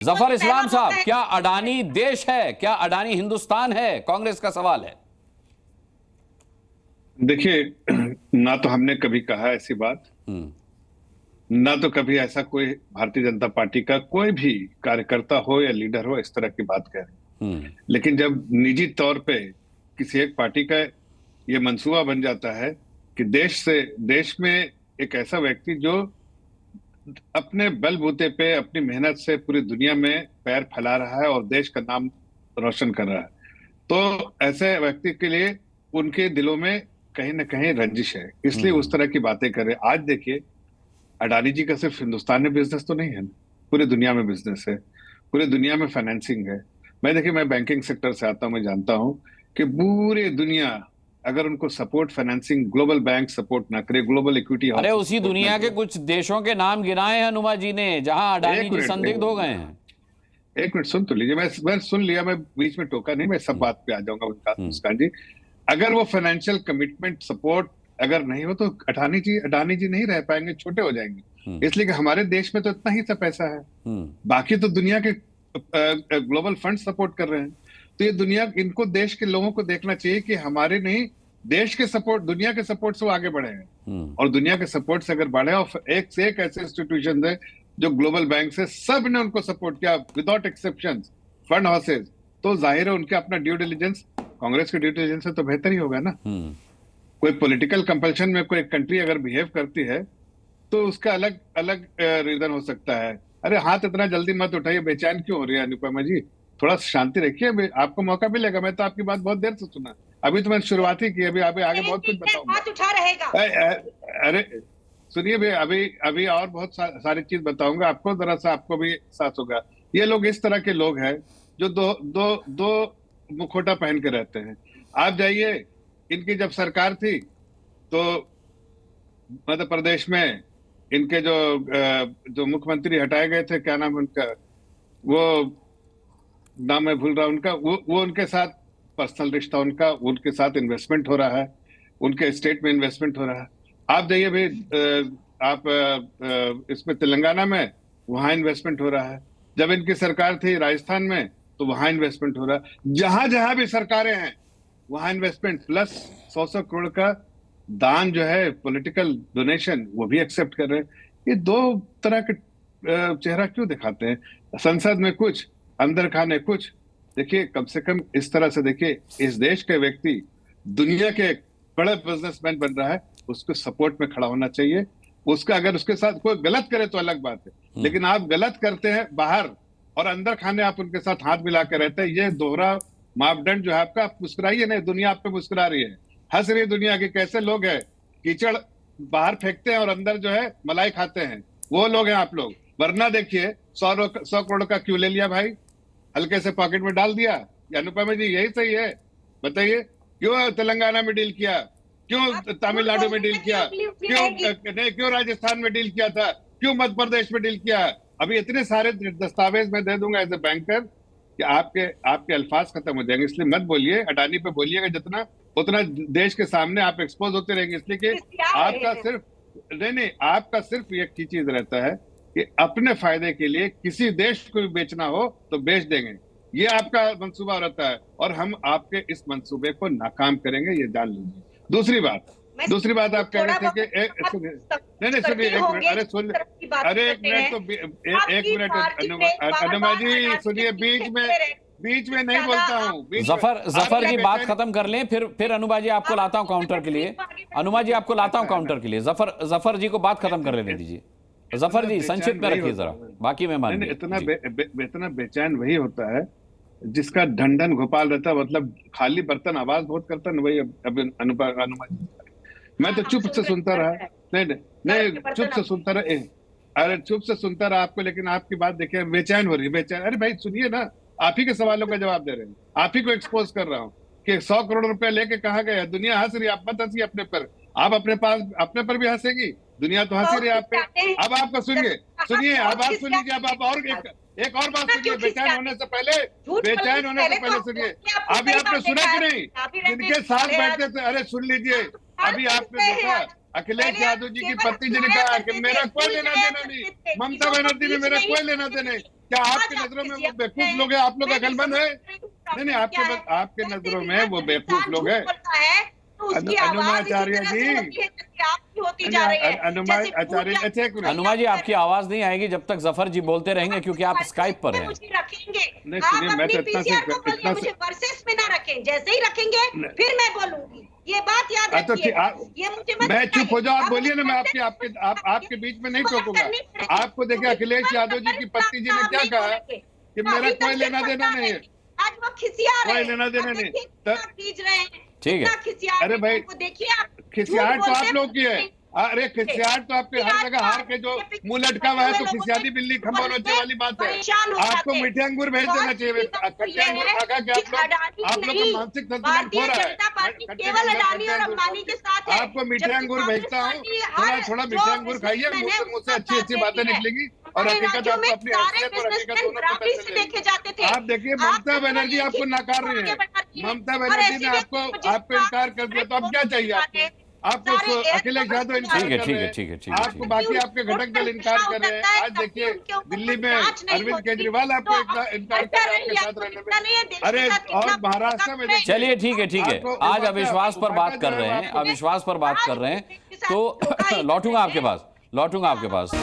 जफर इस्लाम साहब, क्या अडानी देश है, क्या अडानी हिंदुस्तान है? कांग्रेस का सवाल है। देखिए, ना तो हमने कभी कहा ऐसी बात, ना तो कभी ऐसा कोई भारतीय जनता पार्टी का कोई भी कार्यकर्ता हो या लीडर हो इस तरह की बात कह रहे। लेकिन जब निजी तौर पे किसी एक पार्टी का ये मंसूबा बन जाता है कि देश में एक ऐसा व्यक्ति जो अपने बलबूते पे अपनी मेहनत से पूरी दुनिया में पैर फैला रहा है और देश का नाम रोशन कर रहा है, तो ऐसे व्यक्ति के लिए उनके दिलों में कहीं ना कहीं रंजिश है, इसलिए उस तरह की बातें कर रहे। आज देखिए, अडानी जी का सिर्फ हिंदुस्तान में बिजनेस तो नहीं है, पूरी दुनिया में बिजनेस है, पूरी दुनिया में फाइनेंसिंग है। मैं बैंकिंग सेक्टर से आता हूं, मैं जानता हूं कि पूरी दुनिया अगर उनको support financing global bank support ना करे, ग्लोबल इक्विटी हाउस, अरे उसी दुनिया के कुछ देशों के नाम गिनाए हैं हनुमा जी ने जहां अडानी जी संदिग्ध हो गए हैं। एक मिनट सुन तो लीजिए, मैं सुन लिया, मैं बीच में टोका नहीं, मैं सब बात पे आ जाऊंगा मुस्कान जी। अगर वो फाइनेंशियल कमिटमेंट सपोर्ट अगर नहीं हो तो अडानी जी नहीं रह पाएंगे, छोटे हो जाएंगे। इसलिए कि हमारे देश में तो इतना ही सा पैसा है, बाकी तो दुनिया के ग्लोबल फंड सपोर्ट कर रहे हैं। तो ये दुनिया, इनको देश के लोगों को देखना चाहिए कि हमारे नहीं, देश के सपोर्ट, दुनिया के सपोर्ट से वो आगे बढ़े हैं। और दुनिया के सपोर्ट से अगर बढ़े और एक से एक ऐसे इंस्टीट्यूशन है जो ग्लोबल बैंक से सब ने उनको सपोर्ट किया विदाउट एक्सेप्शन, फंड हाउसेज, तो जाहिर है उनके अपना ड्यू डिलिजेंस, कांग्रेस के ड्यू डिलिजेंस से तो बेहतर ही होगा ना। कोई पॉलिटिकल कंपल्शन में कोई कंट्री अगर बिहेव करती है तो उसका अलग अलग रीजन हो सकता है। अरे हाथ इतना जल्दी मत उठाइए, बेचैन क्यों हो रही है अनुपमा जी? थोड़ा शांति रखिए, आपको मौका मिलेगा। मैं तो आपकी बात बहुत देर से सुना, अभी तो मैंने शुरुआत ही की, अभी आगे बहुत कुछ बताऊंगा। अरे सुनिए भाई, अभी और बहुत सारी चीज बताऊंगा आपको, जरा सा आपको भी एहसास होगा। ये लोग इस तरह के लोग हैं जो दो मुखौटा पहन के रहते हैं। आप जाइए, इनकी जब सरकार थी तो मध्य प्रदेश में इनके जो मुख्यमंत्री हटाए गए थे, क्या नाम उनका, वो नाम मैं भूल रहा उनका, वो उनके साथ पर्सनल रिश्ता, उनके साथ इन्वेस्टमेंट हो रहा है, उनके स्टेट में इन्वेस्टमेंट हो रहा है। आप जाइए भाई, आप इसमें तेलंगाना में, वहां इन्वेस्टमेंट हो रहा है। जब इनकी सरकार थी राजस्थान में तो वहां इन्वेस्टमेंट हो रहा है। जहां जहां भी सरकारें हैं वहां इन्वेस्टमेंट, प्लस 100 करोड़ का दान जो है, पॉलिटिकल डोनेशन, वो भी एक्सेप्ट कर रहे हैं। ये दो तरह के चेहरा क्यों दिखाते हैं? संसद में कुछ, अंदर खाने कुछ। देखिए, कम से कम इस तरह से देखिए, इस देश के व्यक्ति दुनिया के बड़े बिजनेसमैन बन रहा है, उसको सपोर्ट में खड़ा होना चाहिए। उसका अगर उसके साथ कोई गलत करे तो अलग बात है, लेकिन आप गलत करते हैं बाहर और अंदर खाने आप उनके साथ हाथ मिला के रहते हैं, ये दोहरा मापदंड जो है आपका। आप मुस्कुराइए नहीं, दुनिया आप पे मुस्कुरा रही है, हंस रही है दुनिया की। कैसे लोग हैं, कीचड़ बाहर फेंकते हैं और अंदर जो है मलाई खाते हैं, वो लोग हैं आप लोग। वरना देखिए, 100 करोड़ का क्यों ले लिया भाई, हल्के से पॉकेट में डाल दिया। अनुपमा जी यही सही है? बताइए, क्यों तेलंगाना में डील किया, क्यों तमिलनाडु में डील किया, क्यों राजस्थान में डील किया था, क्यों मध्य प्रदेश में डील किया? अभी इतने सारे दस्तावेज मैं दे दूंगा एज ए बैंकर कि आपके अल्फाज खत्म हो जाएंगे। इसलिए मत बोलिए, अडानी पे बोलिएगा जितना, उतना देश के सामने आप एक्सपोज होते रहेंगे। इसलिए कि आपका सिर्फ एक ही चीज रहता है कि अपने फायदे के लिए किसी देश को भी बेचना हो तो बेच देंगे, ये आपका मंसूबा रहता है, और हम आपके इस मंसूबे को नाकाम करेंगे, ये जान लीजिए। दूसरी बात आप कह रहे थे कि सुनिए, अरे एक मिनट अनुमा जी सुनिए, बीच में नहीं बोलता हूँ। जफर जी बात खत्म कर लें, फिर अनुमा जी आपको लाता हूं काउंटर के लिए। अनुमा जी आपको लाता हूं काउंटर के लिए। जफर जी को बात खत्म कर लेने दीजिए। जफर जी संक्षिप्त में रखिए जरा, बाकी मैं मान इतना बेचैन वही होता है जिसका ढंढन गोपाल रहता है, मतलब खाली बर्तन आवाज बहुत करता है। वही अनुमा जी, मैं तो चुप से सुनता रहा, नहीं चुप से सुनता रहा, अरे चुप से सुनता रहा आपको, लेकिन आपकी बात देखिए बेचैन हो रही है, बेचैन। अरे भाई सुनिए ना, आप ही के सवालों का जवाब दे रहे हैं, आप ही को एक्सपोज कर रहा हूँ कि 100 करोड़ रुपया लेके कहा गया। दुनिया हंस रही है, आप मत हंसिए अपने पर, आप अपने पर भी हंसेगी, दुनिया तो हंसी रही है आप पे। अब आपका सुनिए, अब आप सुन लीजिए, अब आप और एक और बात सुनिए, बेचैन होने से पहले सुनिए। अभी आपने सुना कि नहीं, जिनके साथ बैठते थे, अरे सुन लीजिए, अभी आपने देखा अखिलेश यादव जी की पत्नी जी ने कहा कि मेरा कोई लेना देना नहीं, ममता बनर्जी ने मेरा कोई लेना देना नहीं। क्या आपकी नजरों में वो बेवकूफ लोग हैं? आप लोग अकलमंद है? नहीं, आपके नजरों में वो बेवकूफ लोग हैं? अनुमाचार्य जी, अनुमाचार्य, अच्छा एक मिनट। अनुमा जी, आपकी आवाज नहीं आएगी जब तक जफर जी बोलते रहेंगे, क्योंकि आप स्काइप पर हैं। नहीं सुनिए, मैं तो इतना मुझे वर्सेस में ना रखें, जैसे ही रखेंगे फिर मैं बोलूंगी, ये बात याद रखिए। ये मुझे मत मैं चुप हो जाओ, आप बोलिए ना, मैं आपके आपके बीच में नहीं टोकूंगा। आपको देखिए, अखिलेश यादव जी की पत्नी जी ने क्या कहा कि मेरा कोई लेना देना नहीं है, आज वो खिसिया रहे हैं, कोई लेना देना नहीं। खींच रहे हैं, ठीक है। खिसिया, अरे भाई, देखिए आप खिसियाहट तो आप लोग की है। अरे खिसियाहट तो आपके हर जगह, हार के जो मुंह लटका हुआ है तो खिसियाती बिल्ली खंभा नोचे वाली बात है। आपको मीठे अंगूर भेज देना चाहिए। कच्चे अंगूर खा खा के आप लोग का मानसिक संतुलन खो रहा है। केवल अडानी और अंबानी के साथ है। आपको मीठे अंगूर भेजता हूँ, थोड़ा मीठे अंगूर खाइए, मुंह से अच्छी अच्छी बातें निकलेगी और हकीकत आपको अपनी हैसियत और हकीकत दोनों पता चलेगी। देखे जाते थे। आप देखिए, ममता बनर्जी आपको नकार रही है। ममता बनर्जी ने आपको इनकार कर दिया, तो अब क्या चाहिए आपको? अखिलेश यादव इनकार कर रहे हैं, आपको बाकी आपके घटक दल इनकार कर रहे हैं। आज देखिए, दिल्ली में अरविंद केजरीवाल आपको इनकार कर रहे हैं आपके साथ रहने में। अरे और महाराष्ट्र में चलिए, ठीक है। आज अविश्वास पर बात कर रहे हैं, अविश्वास पर बात कर रहे हैं, तो लौटूंगा आपके पास।